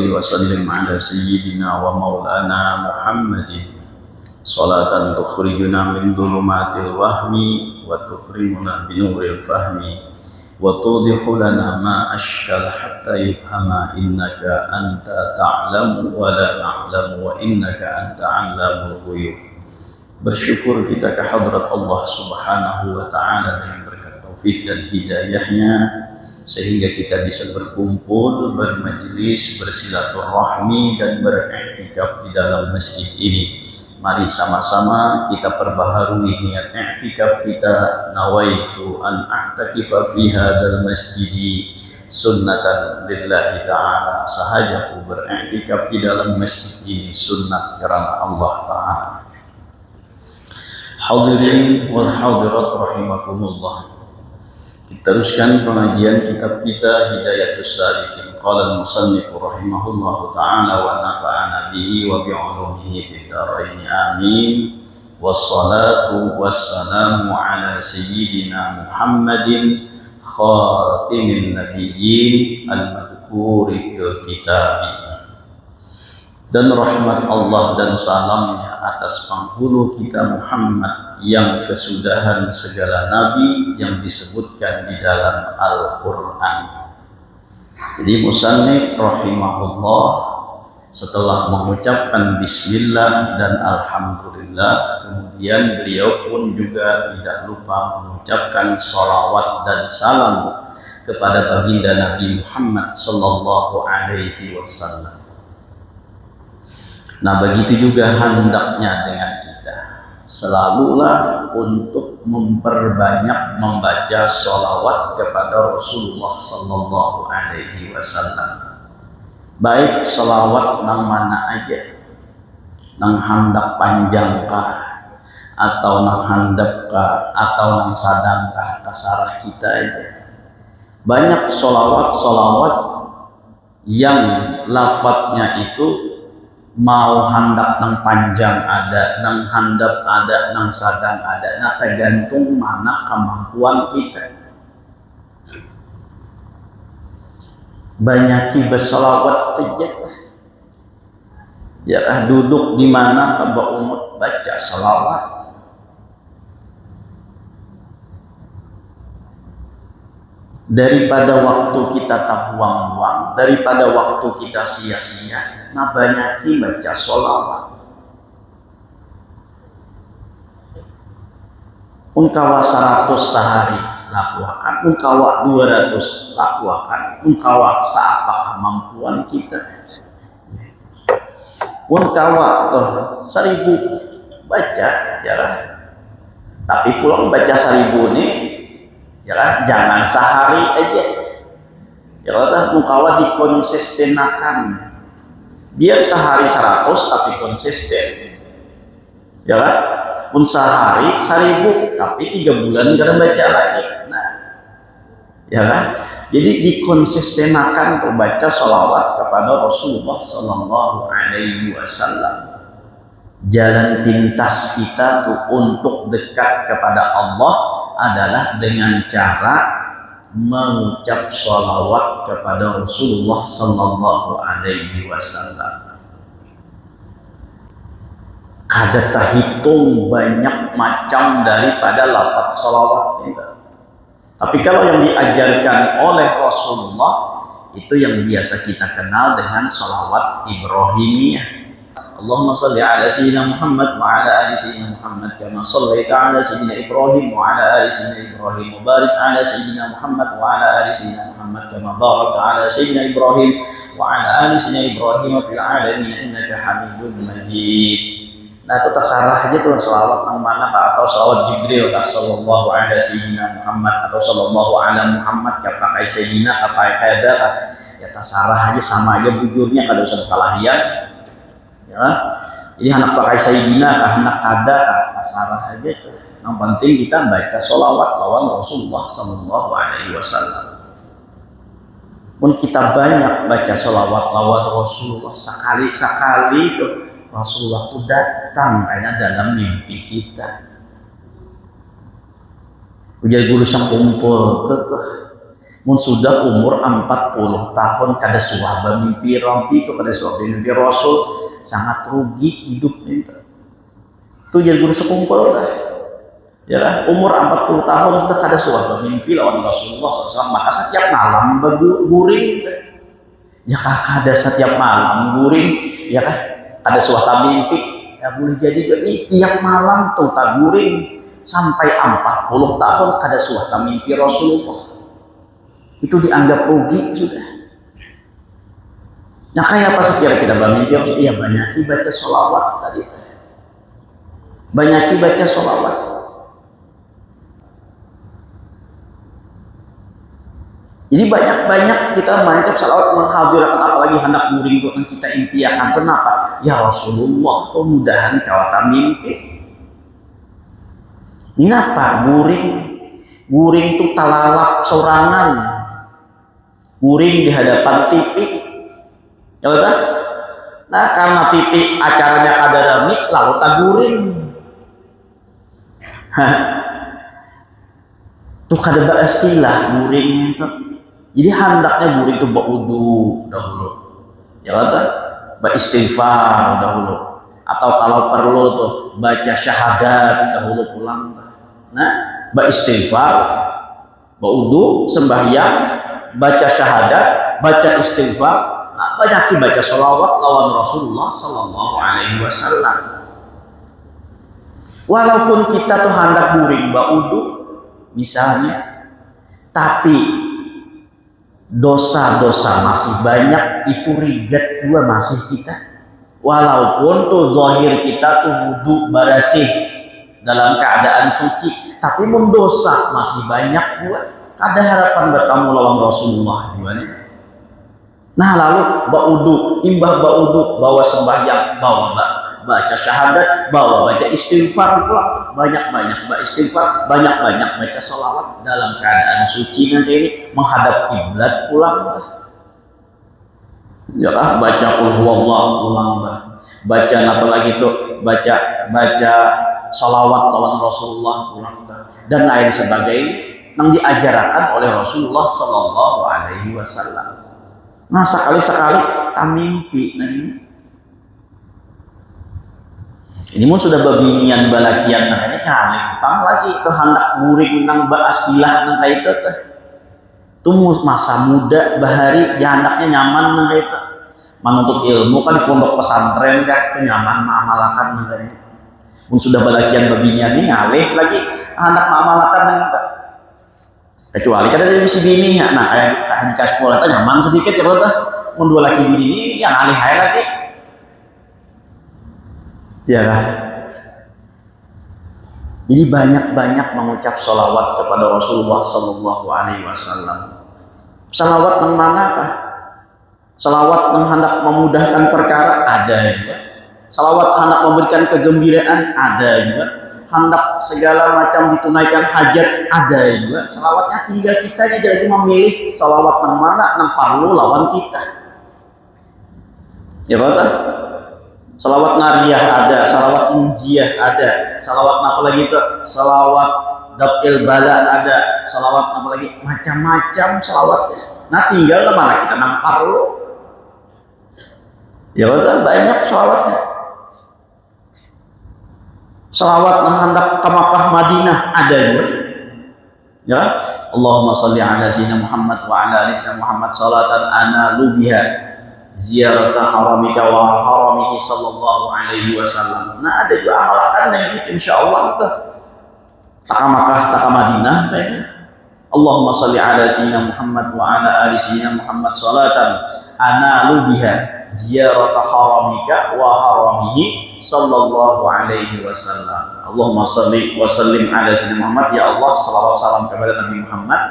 salli wa sallim ala sayyidina wa maulana Muhammadin salatan tukhrijuna min dhulumatil wahmi wa tukrimuna binuril fahmi wa tudihu lana ma ashkala hatta yufhama innaka anta ta'lamu wa la na'lamu wa innaka anta 'allamul ghuyub. Bersyukur kita kehadrat Allah Subhanahu wa taala dengan berkat taufik dan hidayahnya sehingga kita bisa berkumpul, bermajlis, bersilaturahmi dan beriktikaf di dalam masjid ini. Mari sama-sama kita perbaharui niat iktikaf kita. Nawaitu an a'takifa fi hadzal masjidi sunnatan lillahi ta'ala. Sahajaku beriktikaf di dalam masjid ini sunnat karena Allah Ta'ala. Hadirin wal hadirat rahimakumullah. Kita teruskan pengajian kitab kita Hidayatus Salikin. Qala al-musannif rahimahullahu ta'ala wa nafa'ana bihi wa bi'ulumihi fid dharain amin. Wassalatu wassalamu ala sayyidina Muhammadin khatimin nabiyyin al-madhkuri fil kitabi. Dan rahmat Allah dan salamnya atas penghulu kita Muhammad yang kesudahan segala nabi yang disebutkan di dalam Al-Quran. Jadi musannif rahimahullah setelah mengucapkan bismillah dan alhamdulillah, kemudian beliau pun juga tidak lupa mengucapkan salawat dan salam kepada baginda Nabi Muhammad sallallahu alaihi wasallam. Nah, begitu juga hendaknya dengan kita. Selalulah untuk memperbanyak membaca sholawat kepada Rasulullah sallallahu alaihi wasallam. Baik sholawat nang mana aja, nang handap panjangkah, atau nang handapkah, atau nang sadangkah, tasarah kita aja. Banyak sholawat yang lafadznya itu mau handap nang panjang ada, nang handap ada, nang sadang ada. Nah, tergantung mana kemampuan kita. Banyaki bersolawat tejat. Ya, duduk di mana kaba umut baca solawat. Daripada waktu kita tak buang-buang, daripada waktu kita sia-sia, nah banyaki baca sholawat. Ungkawa 100 sehari lakukan, ungkawa 200 lakukan, ungkawa seapa kemampuan kita. Ungkawa atau 1000 baca aja lah. Tapi pulang baca 1000 ini ya, jangan sehari aja. Ya Allah, mukawa dikonsistenakan. Biar sehari 100 tapi konsisten. Ya lah, pun sehari 1000 tapi 3 bulan gak baca lagi. Nah, ya lah. Jadi dikonsistenakan untuk baca sholawat kepada Rasulullah sallallahu alaihi wasallam. Jalan pintas kita tuh untuk dekat kepada Allah adalah dengan cara mengucap sholawat kepada Rasulullah sallallahu alaihi wasallam. Kada terhitung banyak macam daripada lafaz sholawat itu. Tapi kalau yang diajarkan oleh Rasulullah itu yang biasa kita kenal dengan sholawat Ibrahimiyah. Allahumma salli ala sayyidina Muhammad wa ala ali sayyidina Muhammad kama sallaita ala sayyidina Ibrahim wa ala ali sayyidina Ibrahim wa barik ala sayyidina Muhammad wa ala ali sayyidina Muhammad kama barakta ala sayyidina Ibrahim wa ala ali sayyidina Ibrahim fil alamin innaka Hamidum Majid. Nah, itu terserah aja tuh sholawat yang mana Pak, atau sholawat Jibril kah sallallahu ala sayyidina Muhammad atau sallallahu ala Muhammad kah pakai sayyidina apa kada ya terserah aja, sama aja bujurnya kada usah kalahian. Ya, jadi anak pakai sayyidina kah, anak kada kah, tasarah aja tuh. Yang penting kita baca sholawat lawan Rasulullah sallallahu alaihi wasallam. Pun kita banyak baca sholawat lawan Rasulullah, sekali-sekali tuh Rasulullah tuh datang kayaknya dalam mimpi kita. Ujar guru sang kumpul tuh. Mun sudah umur 40 tahun kada suah mimpi rompi itu kada suah mimpi Rasul, sangat rugi hidupnya itu jadi guru sekumpul dah. Ya kan? Umur 40 tahun sudah kada suah mimpi lawan Rasulullah SAW, maka setiap malam guring ya kan, kada setiap malam guring ya kan, kada suah mimpi ya boleh jadi ini tiap malam tuh tak guring sampai 40 tahun kada suah mimpi Rasulullah, itu dianggap rugi sudah. Nah kayak apa sekira kita bermimpi? Iya, banyaki baca sholawat tadi, banyaki baca sholawat. Jadi banyak-banyak kita mantap salawat menghadirkan, apalagi hendak guring itu yang kita impiakan. Kenapa? Ya Rasulullah tuh mudahan kawata mimpi. Kenapa guring? Guring tuh talalap sorangan, guring di hadapan TV. Ya betul? Nah karena TV acaranya kada rame, lalu tak guring. Tuh kada beristilah guring itu. Jadi hendaknya guring itu baudu dahulu, ya betul? Beristighfar dahulu, atau kalau perlu tuh baca syahadat dahulu pulang. Nah, beristighfar, baudu, sembahyang, baca syahadat, baca istighfar, nah, banyak baca sholawat lawan Rasulullah Sallallahu Alaihi Wasallam. Walaupun kita tuh hendak guring baudu misalnya, tapi dosa-dosa masih banyak, itu rigat juga masih kita. Walaupun tuh zahir kita tuh wudu barasih dalam keadaan suci, tapi mendosa masih banyak juga. Ada harapan bertemu lawan Rasulullah gimana? Nah lalu baudu, imbah baudu, bawa sembahyang, bawa baca syahadat, bawa baca istighfar pula, banyak-banyak baca istighfar, banyak-banyak baca sholawat dalam keadaan suci nanti ini menghadap kiblat pulang. Ya lah, baca qul huwallah pulang dah. Baca apa lagi tuh? Baca sholawat lawan Rasulullah pulang dah. Dan lain sebagainya yang diajarkan oleh Rasulullah Sallallahu Alaihi Wasallam. Nah sekali-sekali tak mimpi ini. Ini pun sudah babinian balakian namanya ngalih pang lagi itu hendak guring nang baastilah nang kait teh. Itu masa muda bahari ya hendaknya nyaman nang kait. Menuntut ilmu kan di pondok pesantren kan nyaman maamalakan nang kait. Pun sudah balakian babinian ini ngalih lagi hendak maamalakan nang kait. Kecuali kada ada si bini ya, nah kayak di sekolah itu nyaman sedikit ya teh. Mun dua laki bini ini yang ngalih aja lagi. Ya kan? Jadi banyak-banyak mengucap sholawat kepada Rasulullah Sallallahu Alaihi Wasallam. Sholawat yang manakah? Sholawat yang hendak memudahkan perkara ada juga. Sholawat hendak memberikan kegembiraan ada juga. Hendak segala macam ditunaikan hajat ada juga. Sholawatnya tinggal kita jadi memilih sholawat yang mana yang perlu lawan kita. Ya betul? Salawat nariyah ada, salawat munjiyah ada, salawat apa lagi itu? Salawat dapil bala ada, salawat apa lagi? Macam-macam salawatnya. Nah tinggal mana kita nang parlo. Ya betul, banyak salawatnya. Salawat nang hendak ke Makkah Madinah ada juga. Ya, Allahumma sholli ala sayyidina Muhammad wa ala ali sayyidina Muhammad salatan analu biha ziarata haramika wa haramihi sallallahu alaihi wasallam. Nah ada juga amalakannya ini insyaallah tuh. Taka Makkah, taka Madinah tadi. Allahumma sholli ala sayyidina Muhammad wa ala ali sayyidina Muhammad salatan analu biha ziarata haramika wa haramihi sallallahu alaihi wasallam. Allahumma sholli wa sallim ala sayyidina Muhammad, ya Allah salawat salam kepada Nabi Muhammad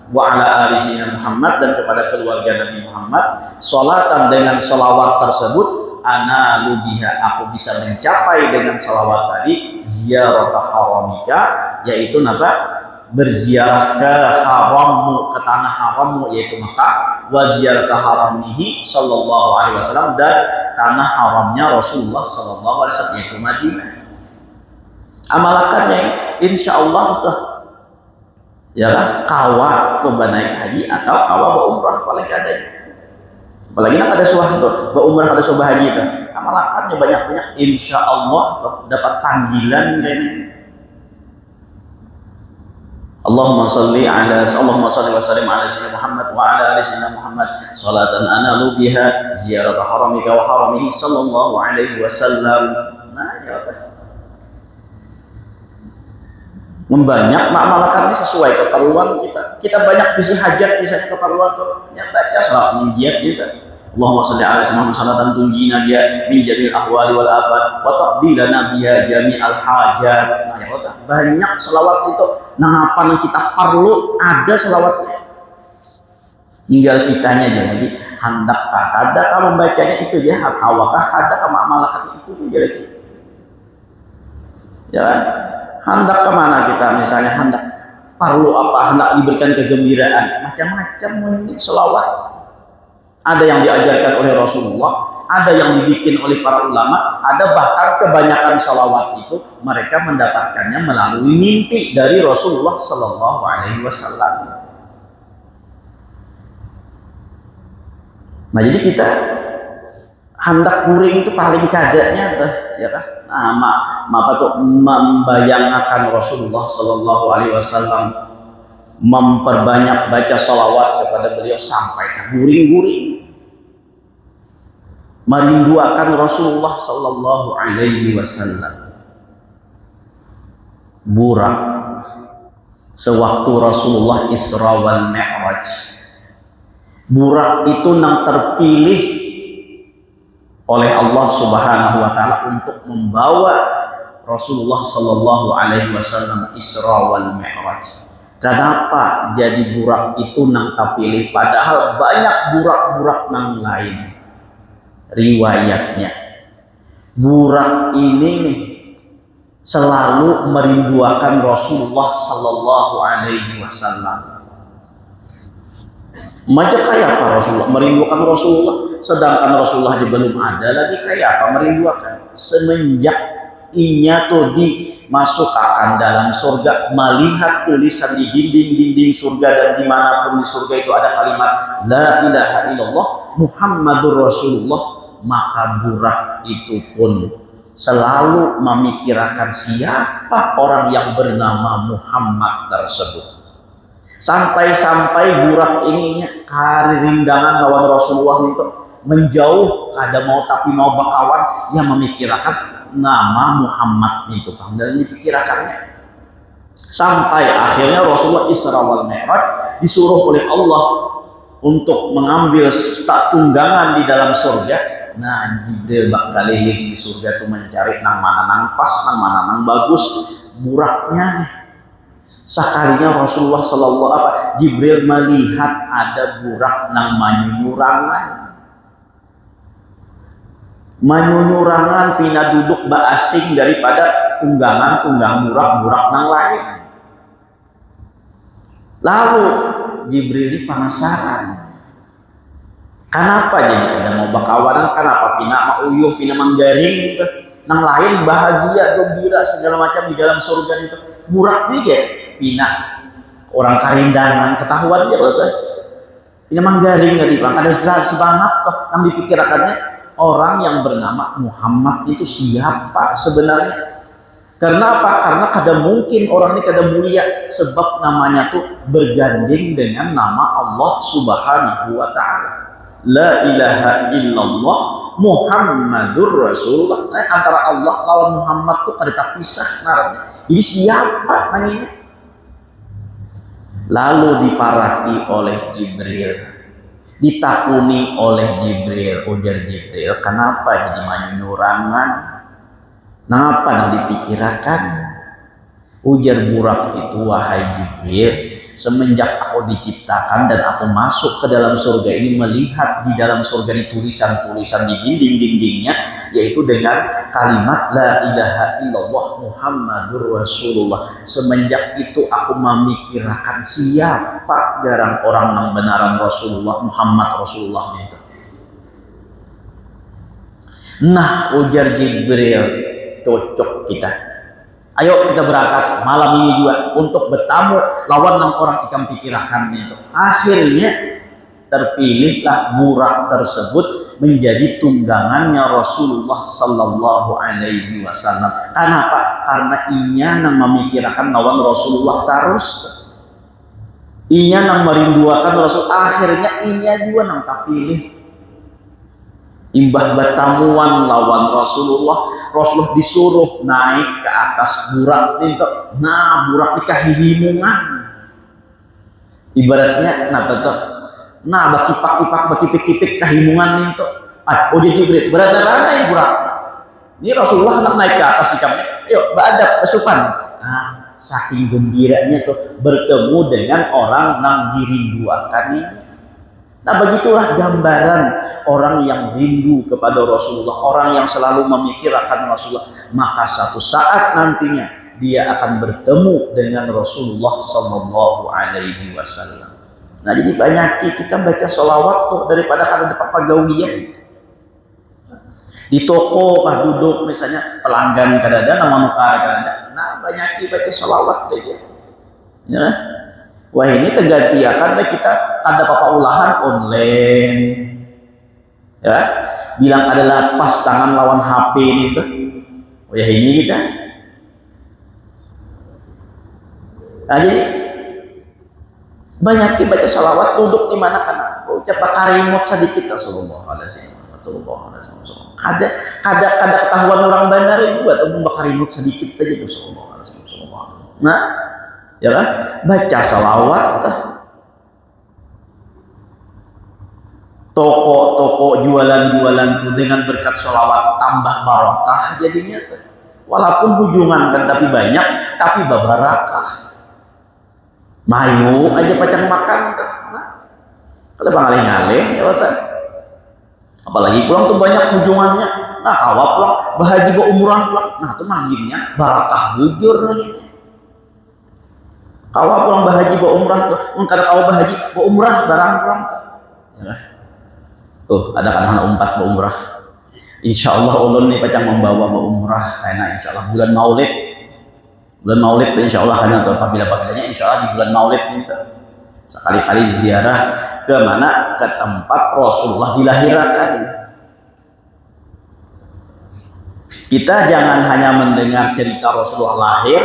wa ala ali sayyidina Muhammad dan kepada keluarga Nabi Muhammad, sholatan dengan sholawat tersebut ana lubiha aku bisa mencapai dengan sholawat tadi ziarata haramika, yaitu apa? Berziarah ke harammu, ke tanah harammu yaitu Makkah, wa ziarata haramihi sallallahu alaihi wasallam, dan tanah haramnya Rasulullah sallallahu alaihi wasallam yaitu Madinah. Amalakannya insyaallah tuh ya kan kawa atau naik haji atau kawa umrah paling kadanya. Apalagi nak ada suatu umrah ada coba haji itu, amalakatnya banyak-banyak, insya Allah tuh dapat panggilan kayaknya. Allahumma salli wa sallim ala sayyidina Muhammad wa ala ali sayyidina Muhammad salatan analu biha ziyarat haramika wa haramihi sallallahu alaihi wasallam. Nah, ya membanyak makmalakan ini sesuai keperluan kita. Kita banyak bisi hajat misalnya keperluan tuh, yang baca salat menjiat gitu. Allahumma shalli ala sayyidina salatan tunjina biha min jami'il ahwali wal afat wa taqdi lana biha jami'al hajat. Nah, ya Allah, banyak selawat itu. Nah, apa yang kita perlu ada selawatnya. Tinggal kitanya aja lagi. Handakkah kadakah membacanya itu ya, kawakah kadakah makmalakan itu jadi. Ya. Hendak kemana kita misalnya, hendak perlu apa, hendak diberikan kegembiraan, macam-macam ini selawat. Ada yang diajarkan oleh Rasulullah, ada yang dibikin oleh para ulama, ada bahkan kebanyakan selawat itu mereka mendapatkannya melalui mimpi dari Rasulullah Sallallahu Alaihi Wasallam. Nah, jadi kita hendak kuring itu paling kadanya ya kan? Nah, apa tuh membayangkan Rasulullah Sallallahu Alaihi Wasallam memperbanyak baca salawat kepada beliau sampai guring-guring, merinduakan Rasulullah Sallallahu Alaihi Wasallam. Burak sewaktu Rasulullah Isra wal Mi'raj, burak itu nang terpilih oleh Allah Subhanahu wa taala untuk membawa Rasulullah Sallallahu Alaihi Wasallam Isra wal Mi'raj. Kenapa jadi burak itu nang terpilih padahal banyak burak-burak nang lain? Riwayatnya burak ini nih selalu merinduakan Rasulullah Sallallahu Alaihi Wasallam. Macam kayak apa Rasulullah merindukan Rasulullah, sedangkan Rasulullah belum ada lagi, kayak apa merindukan? Semenjak inya tuh dimasukkan dalam surga, melihat tulisan di dinding-dinding surga dan dimanapun di surga itu ada kalimat La ilaha illallah Muhammadur Rasulullah, maka burak itu pun selalu memikirkan siapa orang yang bernama Muhammad tersebut. Sampai-sampai burak ininya karirindangan lawan Rasulullah itu menjauh, kada mau tapi mau bakawan, yang memikirkan nama Muhammad itu kan dan dipikirkannya. Sampai akhirnya Rasulullah Isra wal Mi'raj disuruh oleh Allah untuk mengambil tunggangan di dalam surga. Nah, Jibril bak keliling di surga itu mencari nang mana nang pas, nang mana nang bagus buraknya nih. Sekalinya Rasulullah Jibril melihat ada burak nang manyunyurangan pina duduk asing daripada tunggang burak nang lain. Lalu Jibril ini penasaran, kenapa jadi kada mau bakawanan, kenapa pina mauyuh pina manggaring gitu. Nang lain bahagia gembira segala macam di dalam surga itu, burak aja pina orang karindangan ketahuan dia betul. Ini manggaring tadi bang, ada sebanyak toh yang dipikirkannya orang yang bernama Muhammad itu siapa sebenarnya? Karena apa? Karena kada mungkin orang ini kada mulia sebab namanya tuh bergandeng dengan nama Allah Subhanahu wa taala. La ilaha illallah Muhammadur Rasulullah. Antara Allah lawan Muhammad tuh kada terpisah naranya. Jadi siapa namanya? Lalu diparaki oleh Jibril, ditakuni oleh Jibril, ujar Jibril, kenapa jadi manyunyurangan? Kenapa yang dipikirkan? Ujar burak itu, wahai Jibril, semenjak aku diciptakan dan aku masuk ke dalam surga ini, melihat di dalam surga ini tulisan-tulisan di dinding-dindingnya, yaitu dengan kalimat La ilaha illallah Muhammadur Rasulullah. Semenjak itu aku memikirkan siapa garang orang yang benaran Rasulullah Muhammad Rasulullah itu. Nah, ujar Jibril, cocok kita. Ayo kita berangkat malam ini juga untuk bertamu lawan 6 orang ikam pikirakan itu. Akhirnya terpilihlah burak tersebut menjadi tunggangannya Rasulullah Sallallahu Alaihi Wasallam. Kenapa? Karena inya nang memikirkan lawan Rasulullah terus. Inya nang merinduakan Rasul. Akhirnya inya juga nang terpilih. Imbah bertamuan lawan Rasulullah, Rasulullah disuruh naik ke atas burak itu. Nah, burak dikahihimungan. Ibaratnya, nah betul. Nah, bakipak-kipak, bakipik-kipik kahimungan itu. Oh Jibril, berada naik burak. Ini Rasulullah nak naik ke atas ikamnya. Yuk, beradab, bersupan. Nah, saking gembiranya tuh bertemu dengan orang yang dirinduakan ini. Nah, begitulah gambaran orang yang rindu kepada Rasulullah, orang yang selalu memikirkan Rasulullah. Maka satu saat nantinya dia akan bertemu dengan Rasulullah Sallallahu Alaihi Wasallam. Nah, jadi banyak kita baca sholawat tuh daripada kata dapat pagawian. Di toko kah duduk misalnya pelanggan kadang-kadang nama nukar kadang-kadang. Nah, banyak baca sholawat deh ya. Ya. Wah, ini tergantiakan deh kita ada papa ulahan online. Ya. Bilang adalah pas tangan lawan HP ini tuh. Oh ya ini kita. Nah, jadi banyak baca sholawat duduk di mana kan ucap karimot sedikit Rasulullah alaihi wasallam. Kada ketahuan orang bandar juga tuh bakarimot sedikit aja tuh Rasulullah alaihi wasallam. Nah, ya kan? Baca sholawat toko-toko jualan-jualan tuh dengan berkat sholawat tambah barokah jadinya tuh. Walaupun hujungan kan tapi banyak tapi babarakah. Mayu aja pacang makan tuh. Nah, kalau bangalih-ngalih ya tuh. Apalagi pulang tuh banyak hujungannya. Nah, kawa pulang bahaji ba umrah pulang. Nah, tuh magimnya barakah bujur lagi. Kawa pulang bahaji ba umrah tuh. Kada kawa bahaji ba umrah barang pulang tuh. Ya. Tuh, ada kadang umpat ba umrah. Insyaallah ulun nih pacang membawa ba umrah karena insyaallah bulan Maulid. Bulan Maulid tuh insyaallah karena tuh apabila-apabillanya insyaallah di bulan Maulid nih tuh. Sekali-kali ziarah ke mana? Ke tempat Rasulullah dilahirkan. Kita jangan hanya mendengar cerita Rasulullah lahir,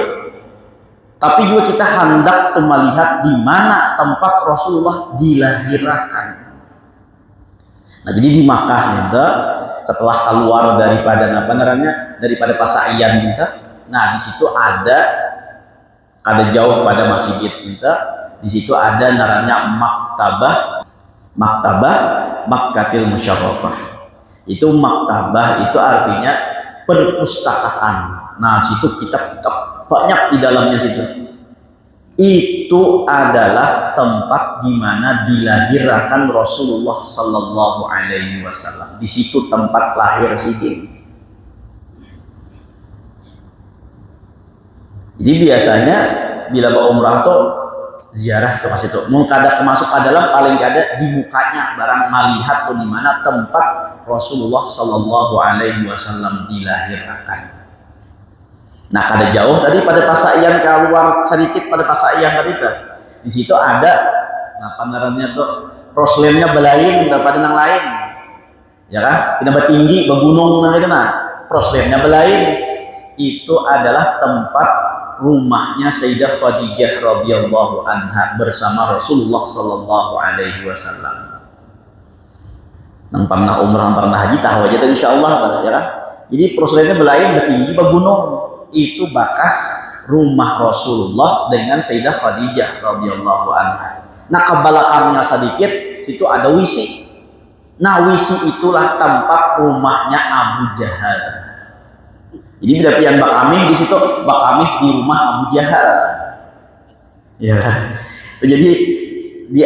tapi juga kita hendak melihat di mana tempat Rasulullah dilahirkan. Nah, jadi di Makkah itu setelah keluar daripada daripada Pasaian itu, nah di situ ada jauh pada masjid itu. Di situ ada namanya maktabah Makkatil Musyarrafah. Itu maktabah itu artinya perpustakaan. Nah, situ kitab-kitab banyak di dalamnya situ. Itu adalah tempat di mana dilahirkan Rasulullah Sallallahu Alaihi Wasallam. Di situ tempat lahir Siddiq. Jadi biasanya bila umrah tuh ziarah tuh kasih tuh mau kada masuk ke dalam paling kada di mukanya barang melihat tuh di mana tempat Rasulullah Sallallahu Alaihi Wasallam dilahirkan. Nah, kada jauh tadi pada Pasaian keluar sedikit pada Pasaian tadi tuh di situ ada apa namanya tuh proslemnya belain daripada yang lain ya kan kita bertinggi bergunung namanya nah proslemnya belain itu adalah tempat rumahnya Sayyidah Khadijah radhiyallahu anha bersama Rasulullah Sallallahu Alaihi Wasallam. Yang pernah umrah, pernah haji tahu aja tuh insyaallah ya kan. Jadi prosesnya belain bertinggi bergunung itu bakas rumah Rasulullah dengan Sayyidah Khadijah radhiyallahu anha. Nah, ke belakangnya sedikit situ ada wisi. Nah, wisi itulah tempat rumahnya Abu Jahal. Jadi bila pian Bakamih di situ, Bakamih di rumah Abu Jahal. Ya. Jadi di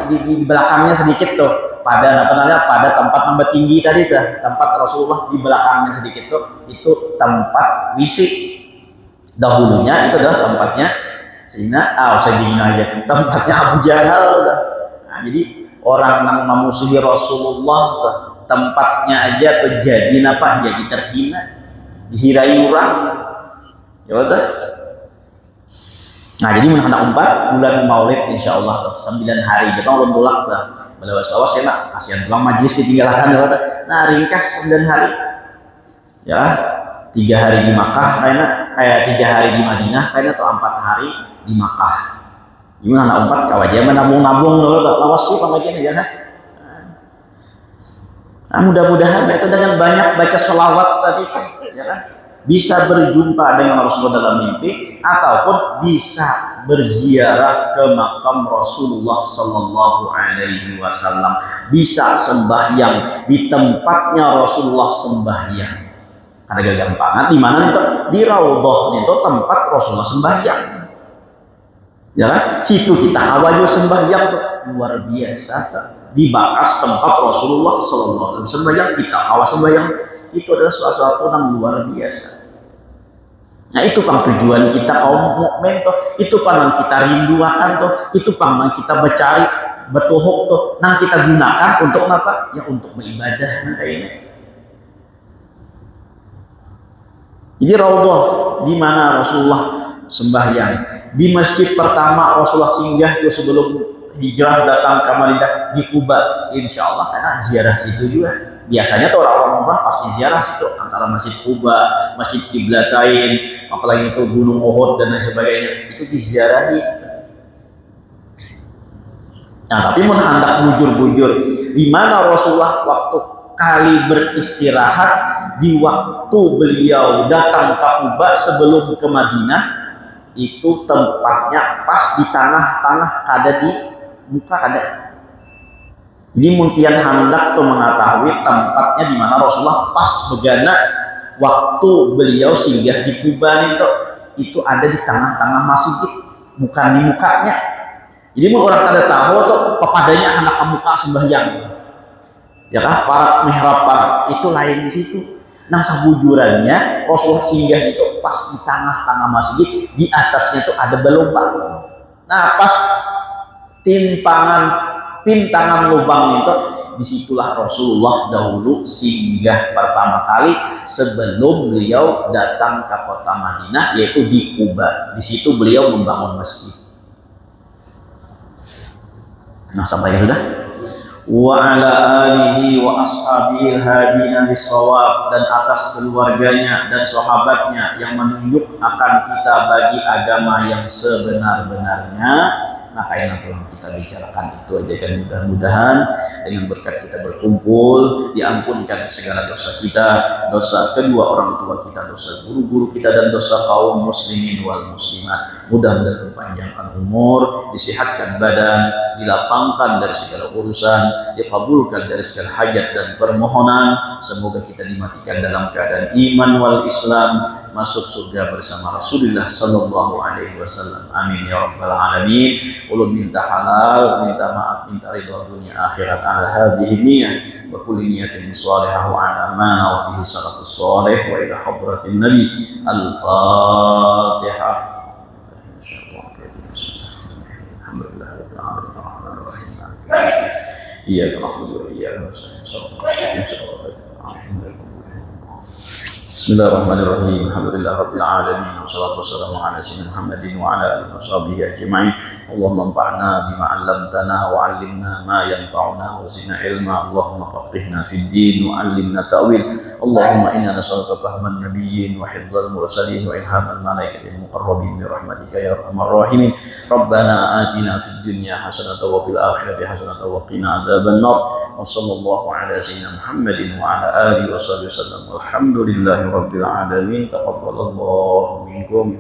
di belakangnya sedikit tuh pada pada tempat yang tinggi tadi tuh, tempat Rasulullah di belakangnya sedikit tuh itu tempat wisi. Dahulunya itu adalah tempatnya tempatnya Abu Jahal. Nah, jadi orang yang memusuhi Rasulullah tuh, tempatnya aja tuh jadi terhina. Dihirai orang Ya betul. Nah jadi hendak 4 bulan Maulid insya Allah tuh 9 hari. Jadi ulun tulak tuh. Balawas lawas ya nak, kasihan pulang majelis ditinggalkan ya betul. Nah ringkas 9 hari. Ya 3 hari di Makkah kayaknya 3 hari di Madinah kayaknya atau 4 hari di Makkah. Gimana anak 4 kawajian nabung-nabung dulu tuh. Lawas sih pengajian aja kan. Nah, mudah-mudahan itu dengan banyak baca sholawat tadi ya kan bisa berjumpa dengan Rasulullah dalam mimpi ataupun bisa berziarah ke makam Rasulullah Sallallahu Alaihi Wasallam, bisa sembahyang di tempatnya Rasulullah sembahyang. Ada gagampangan di mana itu di Raudhah itu tempat Rasulullah sembahyang. Ya kan? Situ kita awal sembahyang tuh luar biasa tuh. Di bakas tempat Rasulullah Sallallahu Alaihi Wasallam sembahyang, kita kawas sembahyang itu adalah sesuatu yang luar biasa. Nah itu pang tujuan kita kaum mukmin tuh, itu pang yang kita rindukan tuh, itu pang yang kita bercari betuhuk tuh, yang kita gunakan untuk apa? Ya untuk beribadah nanti ini. Jadi Raudhah di mana Rasulullah sembahyang, di masjid pertama Rasulullah singgah tuh sebelum hijrah datang ke Madinah di Kuba, insya Allah karena ziarah situ juga. Biasanya tuh orang-orang umrah pasti ziarah situ antara Masjid Kuba, Masjid Qiblatain, apalagi itu Gunung Uhud dan lain sebagainya itu diziarahi. Nah tapi mun hendak bujur-bujur di mana Rasulullah waktu kali beristirahat di waktu beliau datang ke Kuba sebelum ke Madinah itu tempatnya pas di tanah-tanah ada di muka ada. Jadi mungkin hendak tuh mengetahui tempatnya di mana Rasulullah pas begana waktu beliau singgah di Kuba itu ada di tengah-tengah masjid, bukan di mukanya. Jadi mun orang kada tahu tuh pepadanya anak ke muka sembahyang. Ya kan para mihraban itu lain di situ. Nah sabujurannya Rasulullah singgah itu pas di tengah-tengah masjid, di atasnya tuh ada belobang. Nah pas pintangan lubang itu disitulah Rasulullah dahulu singgah pertama kali sebelum beliau datang ke kota Madinah yaitu di Kuba. Di situ beliau membangun masjid. Nah sampai sudah wa ala alihi wa ashabihi hadina bisawab dan atas keluarganya dan sahabatnya yang menunjuk akan kita bagi agama yang sebenar-benarnya. Nah kayaknya pulang kita bicarakan itu aja kan mudah-mudahan dengan berkat kita berkumpul diampunkan segala dosa kita, dosa kedua orang tua kita, dosa guru-guru kita dan dosa kaum muslimin wal muslimat. Mudah-mudahan dipanjangkan umur, disihatkan badan, dilapangkan dari segala urusan, dikabulkan dari segala hajat dan permohonan. Semoga kita dimatikan dalam keadaan iman wal Islam, masuk surga bersama Rasulullah Sallallahu Alaihi Wasallam. Amin ya rabbal alamin. Ulun minta halal, minta maaf, minta ridha dunia akhirat ala hadhihi niyyah wa kulli niyatin salihah wa ala amana wa bihi salatus salih wa ila hadratin nabi. Al-Fatihah. Alhamdulillahirabbil alamin. Iyyaka na'budu wa iyyaka nasta'in. Bismillahirrahmanirrahim. Alhamdulillahirabbil alamin. Wassalatu wassalamu ala sayyidina Muhammadin wa ala alihi washabihi ajma'in. Allahumma anfa'na bima 'allamtana wa 'allimna ma yanfa'una wa zidna ilma. Allahumma faqihna fid din wa 'allimna ta'wil. Allahumma inna nas'aluka fahman nabiyyin wa hifdzal mursalin wa ilhamal malaikatil muqarrabin bi rahmatika ya arhamar rahimin. Rabbana atina fid dunya hasanatan wa fil akhirati hasanatan wa qina adzabannar. Wa sallallahu ala sayyidina Muhammadin wa ala alihi washabihi wasallam. Alhamdulillah Rabbil alamin. Taqabbalallahu minkum.